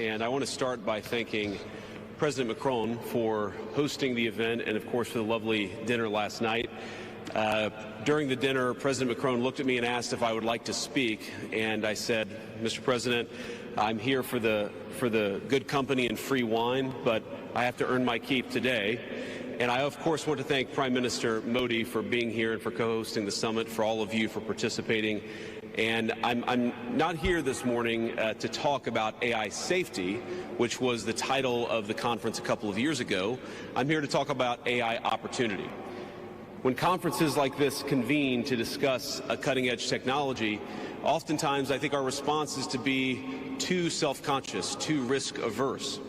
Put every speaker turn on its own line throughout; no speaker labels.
and I want to start by thanking President Macron for hosting the event and, of course, for the lovely dinner last night. During the dinner, President Macron looked at me and asked if I would like to speak, and I said, Mr. President, I'm here for the good company and free wine, but I have to earn my keep today. And I, of course, want to thank Prime Minister Modi for being here and for co-hosting the summit, for all of you for participating. And I'm not here this morning to talk about AI safety, which was the title of the conference a couple of years ago. I'm here to talk about AI opportunity. When conferences like this convene to discuss a cutting-edge technology, oftentimes I think our response is to be too self-conscious, too risk-averse.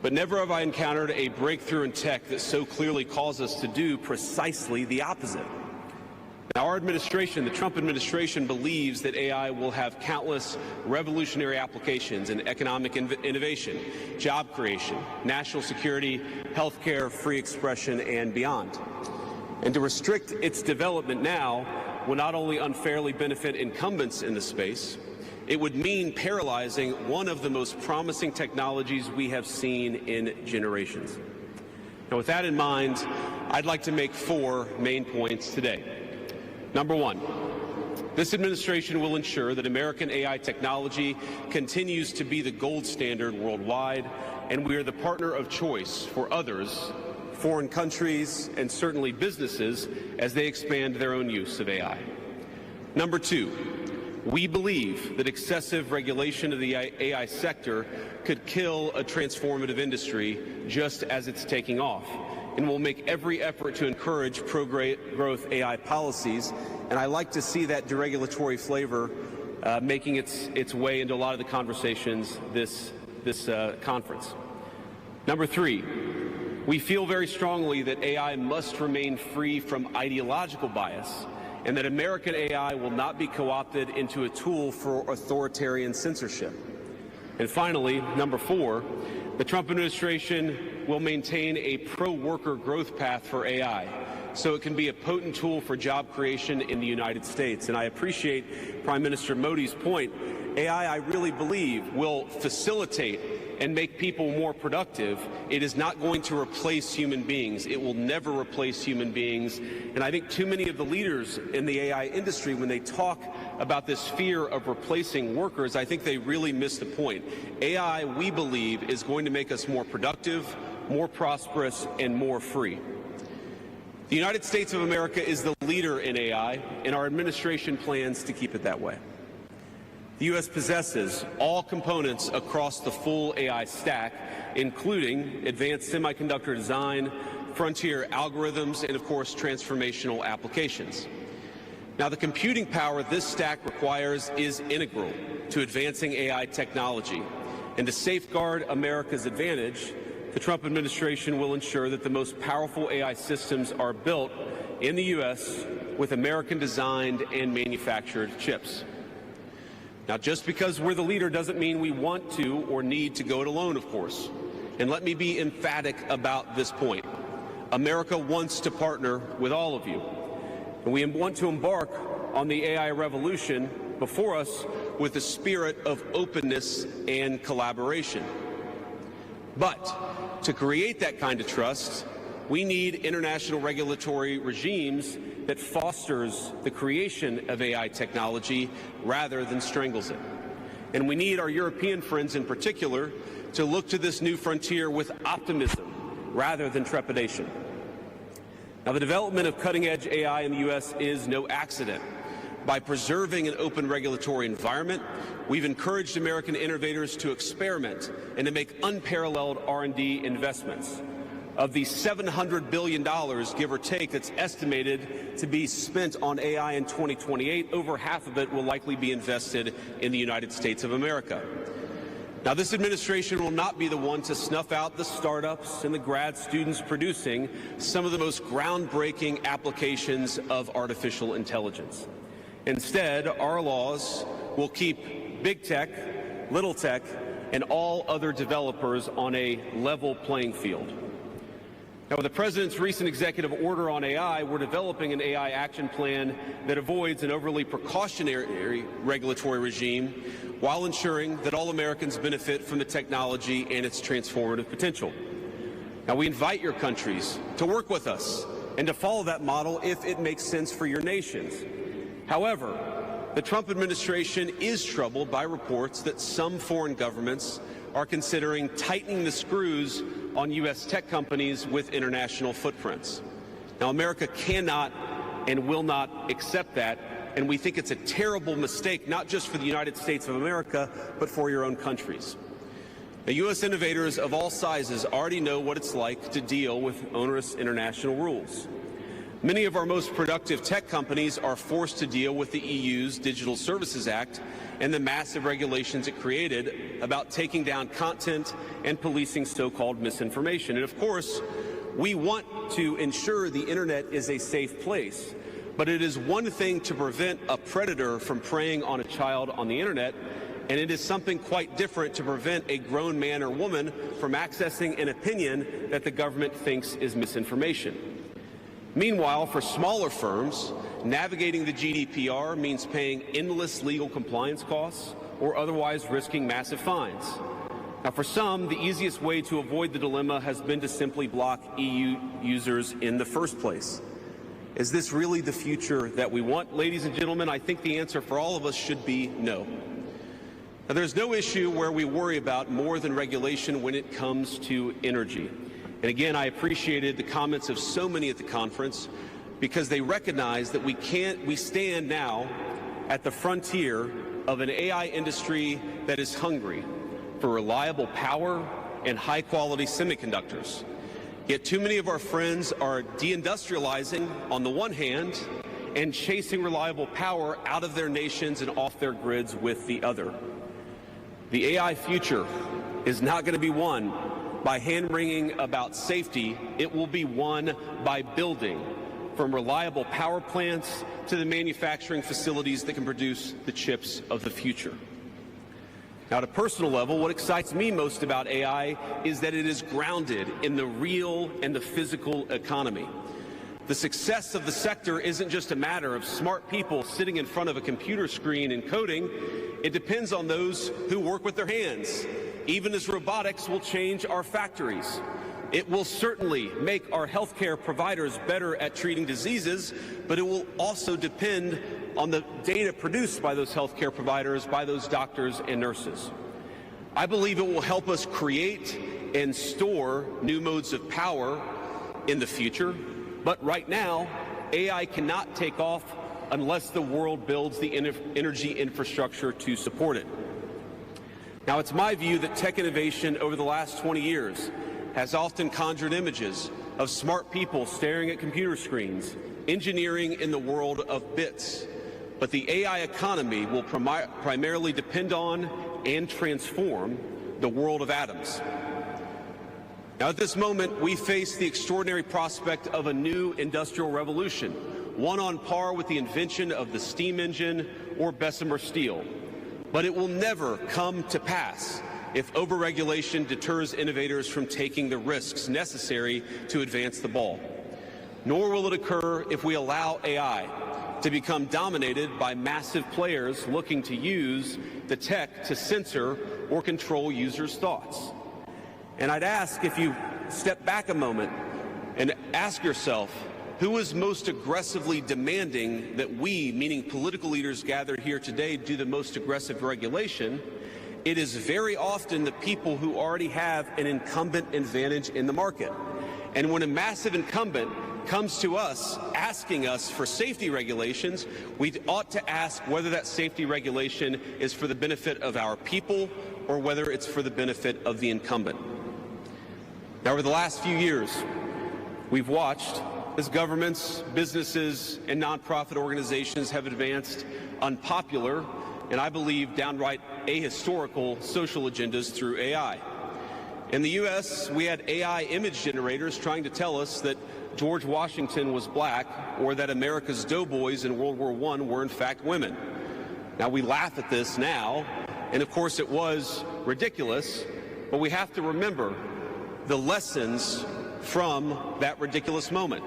But never have I encountered a breakthrough in tech that so clearly calls us to do precisely the opposite. Now, our administration, the Trump administration, believes that AI will have countless revolutionary applications in economic innovation, job creation, national security, healthcare, free expression, and beyond. And to restrict its development now will not only unfairly benefit incumbents in the space, it would mean paralyzing one of the most promising technologies we have seen in generations. Now, with that in mind, I'd like to make 4 main points today. Number 1, this administration will ensure that American AI technology continues to be the gold standard worldwide, and we are the partner of choice for others, foreign countries, and certainly businesses as they expand their own use of AI. Number 2, we believe that excessive regulation of the AI sector could kill a transformative industry just as it's taking off, and will make every effort to encourage pro-growth AI policies. And I like to see that deregulatory flavor making its way into a lot of the conversations this conference. Number 3, we feel very strongly that AI must remain free from ideological bias, and that American AI will not be co-opted into a tool for authoritarian censorship. And finally, number 4, the Trump administration will maintain a pro-worker growth path for AI, so it can be a potent tool for job creation in the United States. And I appreciate Prime Minister Modi's point. AI, I really believe, will facilitate and make people more productive. It is not going to replace human beings. It will never replace human beings. And I think too many of the leaders in the AI industry, when they talk about this fear of replacing workers, I think they really miss the point. AI, we believe, is going to make us more productive, more prosperous, and more free. The United States of America is the leader in AI, and our administration plans to keep it that way. The U.S. possesses all components across the full AI stack, including advanced semiconductor design, frontier algorithms, and, of course, transformational applications. Now, the computing power this stack requires is integral to advancing AI technology. And to safeguard America's advantage, the Trump administration will ensure that the most powerful AI systems are built in the U.S. with American-designed and manufactured chips. Now, just because we're the leader doesn't mean we want to or need to go it alone, of course. And let me be emphatic about this point. America wants to partner with all of you. And we want to embark on the AI revolution before us with a spirit of openness and collaboration. But to create that kind of trust, we need international regulatory regimes that fosters the creation of AI technology rather than strangles it. And we need our European friends in particular to look to this new frontier with optimism rather than trepidation. Now, the development of cutting-edge AI in the U.S. is no accident. By preserving an open regulatory environment, we've encouraged American innovators to experiment and to make unparalleled R&D investments. Of the $700 billion, give or take, that's estimated to be spent on AI in 2028, over half of it will likely be invested in the United States of America. Now, this administration will not be the one to snuff out the startups and the grad students producing some of the most groundbreaking applications of artificial intelligence. Instead, our laws will keep big tech, little tech, and all other developers on a level playing field. Now, with the President's recent executive order on AI, we're developing an AI action plan that avoids an overly precautionary regulatory regime while ensuring that all Americans benefit from the technology and its transformative potential. Now, we invite your countries to work with us and to follow that model if it makes sense for your nations. However, the Trump administration is troubled by reports that some foreign governments are considering tightening the screws on U.S. tech companies with international footprints. Now, America cannot and will not accept that, and we think it's a terrible mistake, not just for the United States of America, but for your own countries. Now, U.S. innovators of all sizes already know what it's like to deal with onerous international rules. Many of our most productive tech companies are forced to deal with the EU's Digital Services Act and the massive regulations it created about taking down content and policing so-called misinformation. And of course, we want to ensure the internet is a safe place, but it is one thing to prevent a predator from preying on a child on the internet, and it is something quite different to prevent a grown man or woman from accessing an opinion that the government thinks is misinformation. Meanwhile, for smaller firms, navigating the GDPR means paying endless legal compliance costs or otherwise risking massive fines. Now, for some, the easiest way to avoid the dilemma has been to simply block EU users in the first place. Is this really the future that we want, ladies and gentlemen? I think the answer for all of us should be no. Now, there's no issue where we worry about more than regulation when it comes to energy. And again, I appreciated the comments of so many at the conference because they recognize that we stand now at the frontier of an AI industry that is hungry for reliable power and high-quality semiconductors. Yet too many of our friends are deindustrializing on the one hand and chasing reliable power out of their nations and off their grids with the other. The AI future is not going to be won by hand-wringing about safety. It will be won by building, from reliable power plants to the manufacturing facilities that can produce the chips of the future. Now, at a personal level, what excites me most about AI is that it is grounded in the real and the physical economy. The success of the sector isn't just a matter of smart people sitting in front of a computer screen and coding. It depends on those who work with their hands, even as robotics will change our factories. It will certainly make our healthcare providers better at treating diseases, but it will also depend on the data produced by those healthcare providers, by those doctors and nurses. I believe it will help us create and store new modes of power in the future, but right now, AI cannot take off unless the world builds the energy infrastructure to support it. Now, it's my view that tech innovation over the last 20 years has often conjured images of smart people staring at computer screens, engineering in the world of bits. But the AI economy will primarily depend on and transform the world of atoms. Now, at this moment, we face the extraordinary prospect of a new industrial revolution, one on par with the invention of the steam engine or Bessemer steel. But it will never come to pass if overregulation deters innovators from taking the risks necessary to advance the ball. Nor will it occur if we allow AI to become dominated by massive players looking to use the tech to censor or control users' thoughts. And I'd ask, if you step back a moment and ask yourself, who is most aggressively demanding that we, meaning political leaders gathered here today, do the most aggressive regulation? It is very often the people who already have an incumbent advantage in the market. And when a massive incumbent comes to us asking us for safety regulations, we ought to ask whether that safety regulation is for the benefit of our people or whether it's for the benefit of the incumbent. Now, over the last few years, we've watched as governments, businesses, and nonprofit organizations have advanced unpopular and, I believe, downright ahistorical social agendas through AI. In the U.S., we had AI image generators trying to tell us that George Washington was black or that America's doughboys in World War I were in fact women. Now, we laugh at this now, and of course it was ridiculous, but we have to remember the lessons from that ridiculous moment.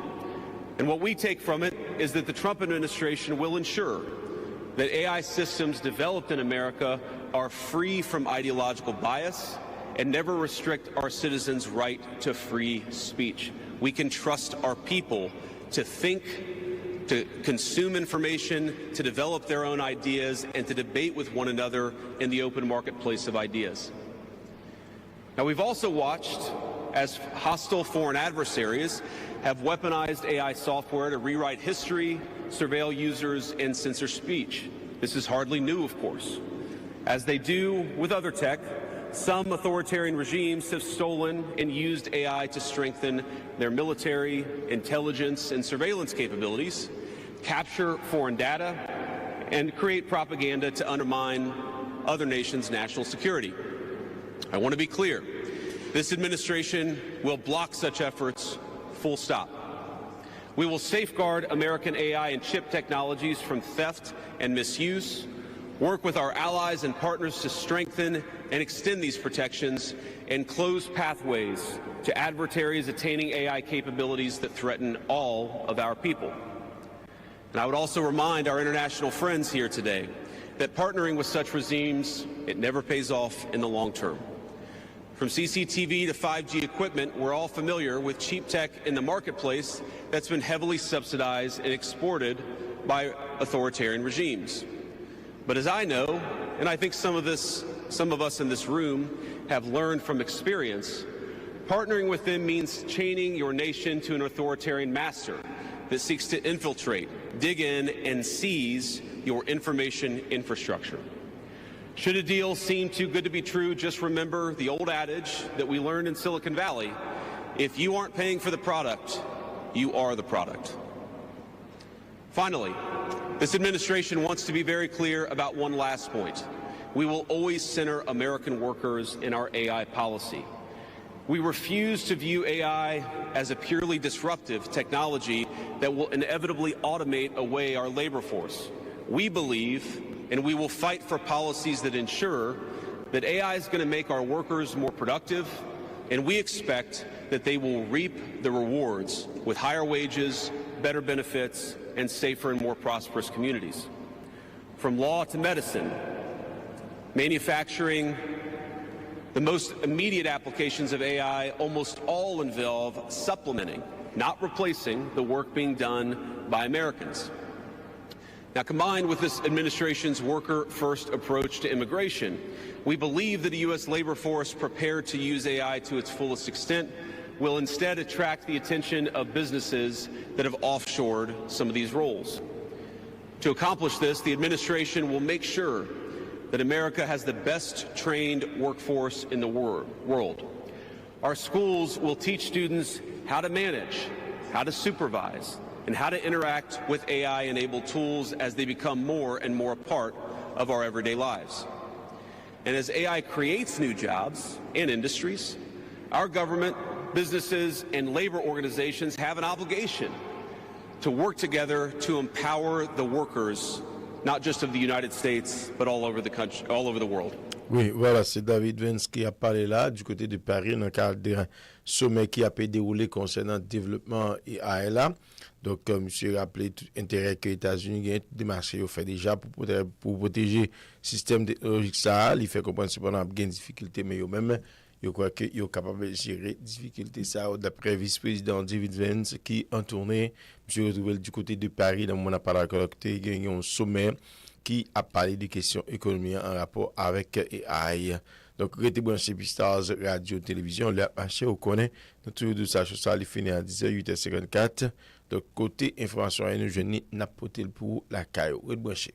And what we take from it is that the Trump administration will ensure that AI systems developed in America are free from ideological bias and never restrict our citizens' right to free speech. We can trust our people to think, to consume information, to develop their own ideas, and to debate with one another in the open marketplace of ideas. Now, we've also watched as hostile foreign adversaries have weaponized AI software to rewrite history, surveil users, and censor speech. This is hardly new, of course. As they do with other tech, some authoritarian regimes have stolen and used AI to strengthen their military, intelligence, and surveillance capabilities, capture foreign data, and create propaganda to undermine other nations' national security. I want to be clear. This administration will block such efforts, full stop. We will safeguard American AI and chip technologies from theft and misuse, work with our allies and partners to strengthen and extend these protections, and close pathways to adversaries attaining AI capabilities that threaten all of our people. And I would also remind our international friends here today that partnering with such regimes, it never pays off in the long term. From CCTV to 5G equipment, we're all familiar with cheap tech in the marketplace that's been heavily subsidized and exported by authoritarian regimes. But as I know, and I think some of us in this room have learned from experience, partnering with them means chaining your nation to an authoritarian master that seeks to infiltrate, dig in, and seize your information infrastructure. Should a deal seem too good to be true, just remember the old adage that we learned in Silicon Valley: if you aren't paying for the product, you are the product. Finally, this administration wants to be very clear about one last point. We will always center American workers in our AI policy. We refuse to view AI as a purely disruptive technology that will inevitably automate away our labor force. We believe, and we will fight for policies that ensure that AI is going to make our workers more productive, and we expect that they will reap the rewards with higher wages, better benefits, and safer and more prosperous communities. From law to medicine, manufacturing, the most immediate applications of AI almost all involve supplementing, not replacing, the work being done by Americans. Now, combined with this administration's worker-first approach to immigration, we believe that a U.S. labor force prepared to use AI to its fullest extent will instead attract the attention of businesses that have offshored some of these roles. To accomplish this, the administration will make sure that America has the best trained workforce in the world. Our schools will teach students how to manage, how to supervise, and how to interact with AI-enabled tools as they become more and more a part of our everyday lives. And as AI creates new jobs and industries, our government, businesses, and labor organizations have an obligation to work together to empower the workers, not just of the United States, but all over the country, all over the world.
Oui, voilà, c'est David Vance qui a parlé là du côté de Paris dans le cadre d'un sommet qui a été déroulé concernant le développement AI là. Donc, comme monsieur rappelé, tout intérêt que les États-Unis gagnent des marchés, fait déjà pour protéger le système technologique ça, il fait comprendre cependant qu'il y a des difficultés, mais eux-mêmes, je crois qu'ils sont capables de gérer les difficultés ça, d'après vice-président David Vance qui en tournée, monsieur retrouvé du côté de Paris, dans mon appareil collecté, il y a un sommet qui a parlé des questions économiques en rapport avec AI. Donc, restez branchés Pstars, radio, télévision, le marché, on connaît. Notre de ça, il finit à 10h54. Donc, côté information, nous, je n'ai pas pour la caille. Restez branchés.